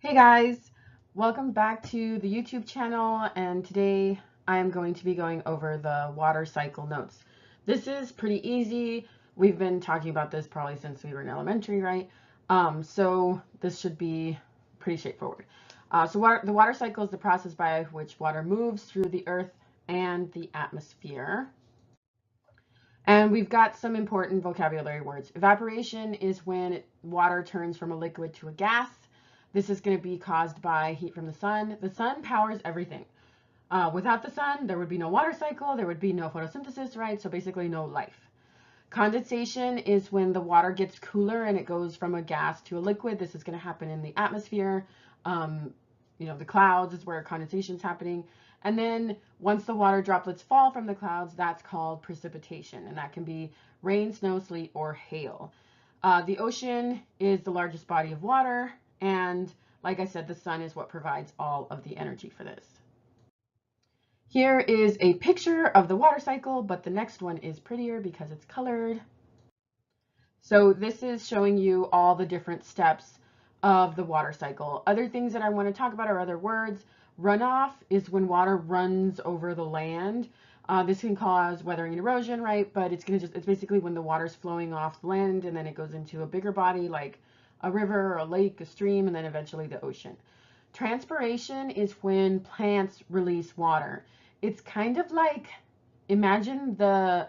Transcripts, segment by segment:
Hey guys, welcome back to the YouTube channel, and today I am going to be going over the water cycle notes. This is pretty easy. We've been talking about this probably since we were in elementary, right? So this should be pretty straightforward. The water cycle is the process by which water moves through the earth and the atmosphere. And we've got some important vocabulary words. Evaporation is when water turns from a liquid to a gas. This is going to be caused by heat from the sun. The sun powers everything. Without the sun, there would be no water cycle, there would be no photosynthesis, right? So basically no life. Condensation is when the water gets cooler and it goes from a gas to a liquid. This is going to happen in the atmosphere. The clouds is where condensation is happening. And then once the water droplets fall from the clouds, that's called precipitation. And that can be rain, snow, sleet, or hail. The ocean is the largest body of water. And like I said, the sun is what provides all of the energy for this. Here is a picture of the water cycle, but the next one is prettier because it's colored. So this is showing you all the different steps of the water cycle. Other things that I want to talk about are other words. Runoff is when water runs over the land. This can cause weathering and erosion, right? But it's basically when the water's flowing off the land and then it goes into a bigger body like a river, or a lake, a stream, and then eventually the ocean. Transpiration is when plants release water. It's kind of like, imagine the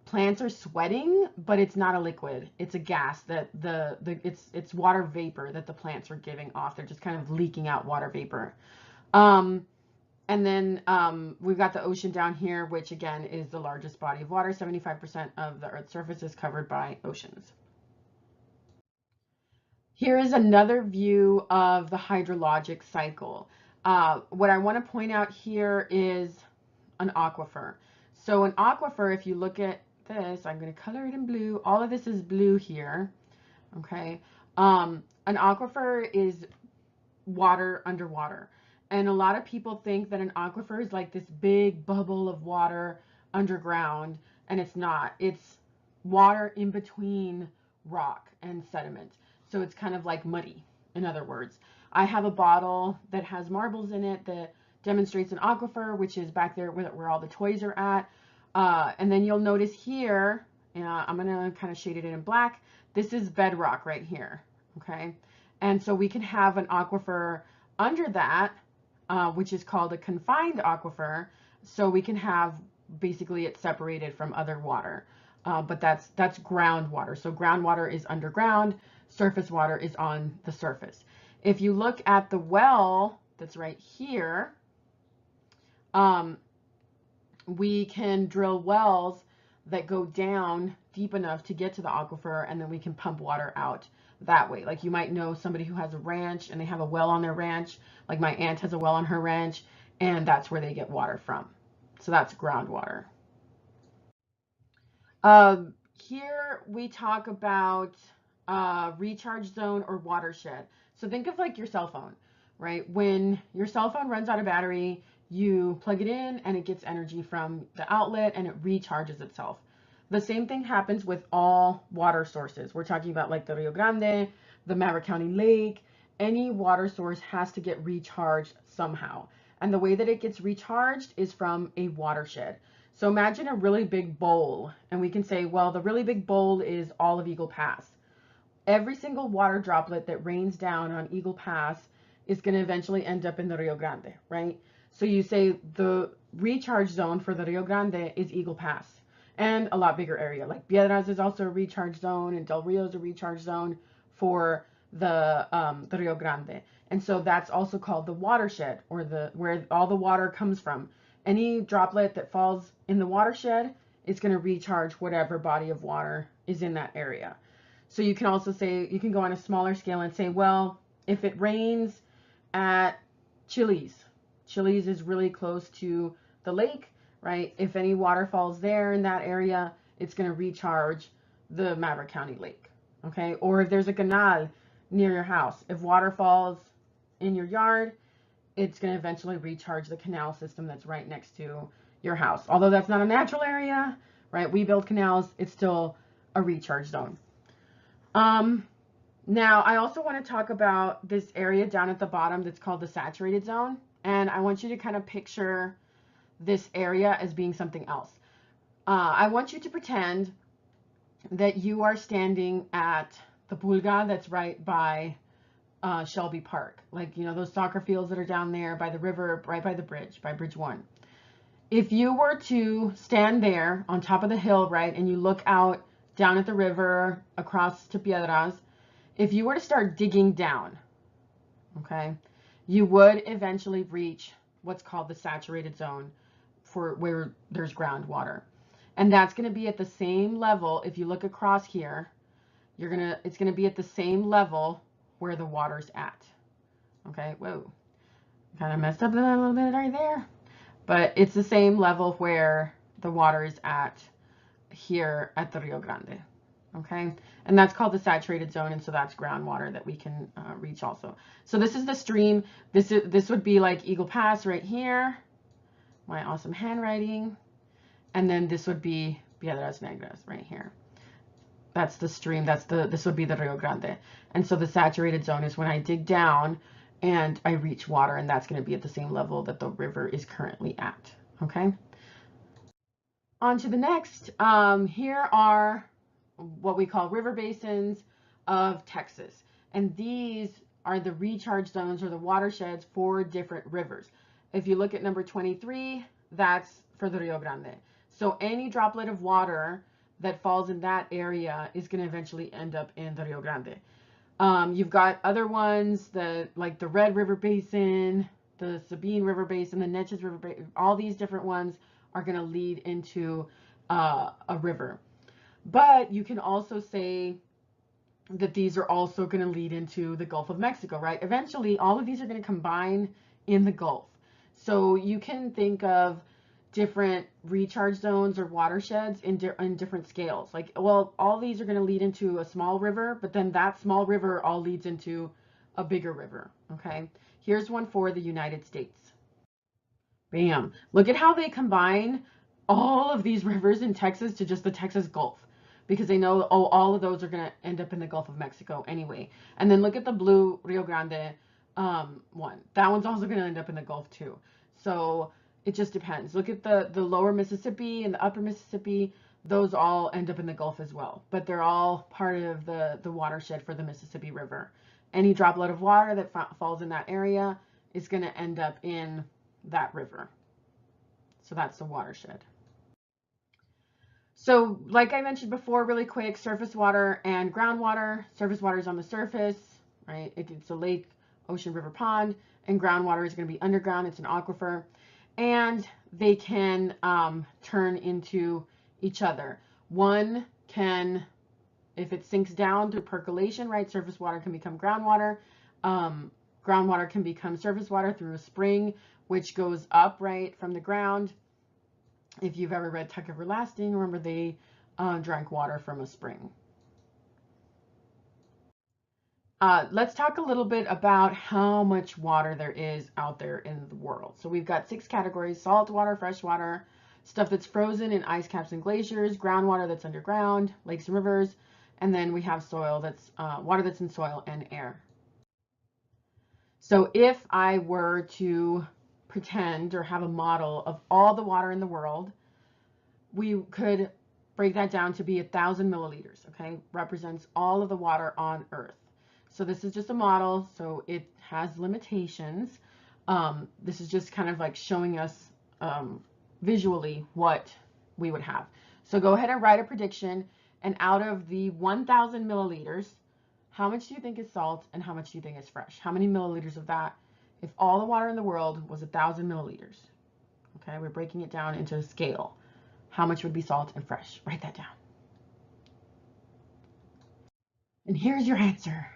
plants are sweating, but it's not a liquid. It's a gas that it's water vapor that the plants are giving off. They're just kind of leaking out water vapor. And then we've got the ocean down here, which again is the largest body of water. 75% of the Earth's surface is covered by oceans. Here is another view of the hydrologic cycle. What I want to point out here is an aquifer. So an aquifer, if you look at this, I'm going to color it in blue. All of this is blue here. Okay. An aquifer is water underwater. And a lot of people think that an aquifer is like this big bubble of water underground, and it's not. It's water in between rock and sediment. So it's kind of like muddy, in other words. I have a bottle that has marbles in it that demonstrates an aquifer, which is back there where all the toys are at. And then you'll notice here, I'm going to kind of shade it in black. This is bedrock right here, okay? And so we can have an aquifer under that, which is called a confined aquifer. So we can have basically it separated from other water. But that's groundwater. So groundwater is underground. Surface water is on the surface. If you look at the well that's right here, we can drill wells that go down deep enough to get to the aquifer, and then we can pump water out that way. Like you might know somebody who has a ranch and they have a well on their ranch. Like my aunt has a well on her ranch, and that's where they get water from. So that's groundwater. Here we talk about recharge zone or watershed. So think of like your cell phone, right? When your cell phone runs out of battery, you plug it in and it gets energy from the outlet and it recharges itself. The same thing happens with all water sources. We're talking about like the Rio Grande, the Maverick County Lake. Any water source has to get recharged somehow. And the way that it gets recharged is from a watershed. So imagine a really big bowl, and we can say, well, the really big bowl is all of Eagle Pass. Every single water droplet that rains down on Eagle Pass is going to eventually end up in the Rio Grande, right? So you say the recharge zone for the Rio Grande is Eagle Pass, and a lot bigger area. Like Piedras is also a recharge zone, and Del Rio is a recharge zone for the Rio Grande. And so that's also called the watershed, or where all the water comes from. Any droplet that falls in the watershed is going to recharge whatever body of water is in that area. So you can also say, you can go on a smaller scale and say, well, if it rains at Chili's is really close to the lake, right? If any water falls there in that area, it's going to recharge the Maverick County Lake, okay? Or if there's a canal near your house, if water falls in your yard, it's going to eventually recharge the canal system that's right next to your house. Although that's not a natural area, right? We build canals, it's still a recharge zone. Now, I also want to talk about this area down at the bottom that's called the saturated zone. And I want you to kind of picture this area as being something else. I want you to pretend that you are standing at the pulga that's right by Shelby Park. Like, you know, those soccer fields that are down there by the river, right by the bridge, by Bridge 1. If you were to stand there on top of the hill, right, and you look out down at the river across to Piedras, if you were to start digging down, okay, you would eventually reach what's called the saturated zone for where there's groundwater. And that's going to be at the same level. If you look across here, it's going to be at the same level where the water's at. Okay, whoa, kind of messed up a little bit right there. But it's the same level where the water is at here at the Rio Grande. Okay, and that's called the saturated zone, and so that's groundwater that we can reach also. So this is the stream. This would be like Eagle Pass right here, my awesome handwriting, and then this would be Piedras Negras right here. That's the stream. This would be the Rio Grande, and so the saturated zone is when I dig down and I reach water, and that's going to be at the same level that the river is currently at. Okay. On to the next. Here are what we call river basins of Texas. And these are the recharge zones or the watersheds for different rivers. If you look at number 23, that's for the Rio Grande. So any droplet of water that falls in that area is going to eventually end up in the Rio Grande. You've got other ones like the Red River Basin, the Sabine River Basin, the Neches River Basin. All these different ones are going to lead into a river. But you can also say that these are also going to lead into the Gulf of Mexico, right? Eventually, all of these are going to combine in the Gulf. So you can think of different recharge zones or watersheds in different scales. Like, well, all these are going to lead into a small river, but then that small river all leads into a bigger river, okay? Here's one for the United States. Bam. Look at how they combine all of these rivers in Texas to just the Texas Gulf, because they know, oh, all of those are going to end up in the Gulf of Mexico anyway. And then look at the blue Rio Grande one. That one's also going to end up in the Gulf too. So it just depends. Look at the lower Mississippi and the upper Mississippi. Those all end up in the Gulf as well. But they're all part of the watershed for the Mississippi River. Any droplet of water that falls in that area is going to end up in that river. So that's the watershed. So like I mentioned before, really quick, surface water and groundwater. Surface water is on the surface, right? It's a lake, ocean, river, pond, and groundwater is going to be underground. It's an aquifer, and they can turn into each other. One can, if it sinks down through percolation, right, surface water can become groundwater. Groundwater can become surface water through a spring, which goes up, right, from the ground. If you've ever read Tuck Everlasting, remember they drank water from a spring. Let's talk a little bit about how much water there is out there in the world. So we've got 6 categories: salt water, fresh water, stuff that's frozen in ice caps and glaciers, groundwater that's underground, lakes and rivers, and then we have soil that's water that's in soil and air. So if I were to pretend or have a model of all the water in the world, we could break that down to be 1,000 milliliters, okay? Represents all of the water on Earth. So this is just a model, so it has limitations. This is just kind of like showing us visually what we would have. So go ahead and write a prediction, and out of the 1,000 milliliters, how much do you think is salt and how much do you think is fresh? How many milliliters of that? If all the water in the world was 1,000 milliliters, okay, we're breaking it down into a scale. How much would be salt and fresh? Write that down. And here's your answer.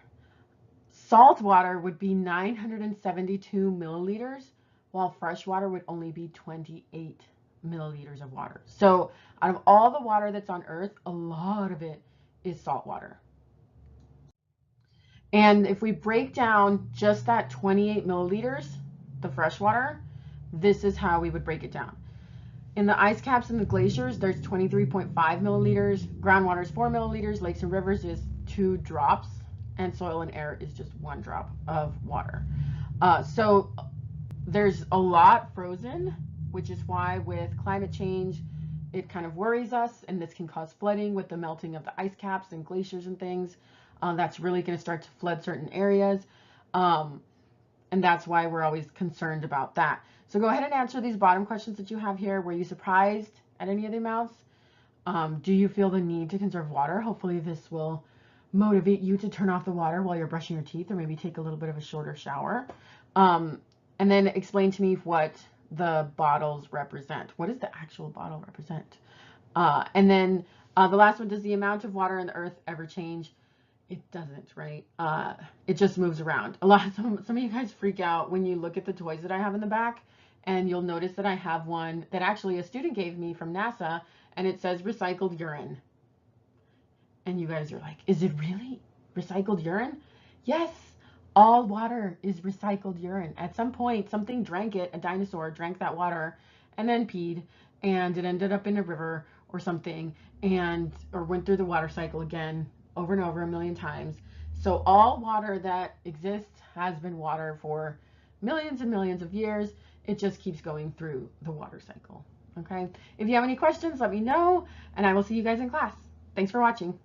Salt water would be 972 milliliters, while fresh water would only be 28 milliliters of water. So out of all the water that's on Earth, a lot of it is salt water. And if we break down just that 28 milliliters, the fresh water, this is how we would break it down. In the ice caps and the glaciers, there's 23.5 milliliters. Groundwater is 4 milliliters. Lakes and rivers is 2 drops and soil and air is just 1 drop of water. So there's a lot frozen, which is why with climate change, it kind of worries us, and this can cause flooding with the melting of the ice caps and glaciers and things. That's really going to start to flood certain areas. And that's why we're always concerned about that. So go ahead and answer these bottom questions that you have here. Were you surprised at any of the amounts? Do you feel the need to conserve water? Hopefully this will motivate you to turn off the water while you're brushing your teeth, or maybe take a little bit of a shorter shower. And then explain to me what the bottles represent. What does the actual bottle represent? And then the last one, does the amount of water in the earth ever change? It doesn't, right? It just moves around. Some of you guys freak out when you look at the toys that I have in the back, and you'll notice that I have one that actually a student gave me from NASA, and it says recycled urine. And you guys are like, is it really recycled urine? Yes, all water is recycled urine. At some point, something drank it, a dinosaur drank that water and then peed, and it ended up in a river or something, or went through the water cycle again over and over 1,000,000 times. So all water that exists has been water for millions and millions of years. It just keeps going through the water cycle. Okay. If you have any questions, let me know, and I will see you guys in class. Thanks for watching.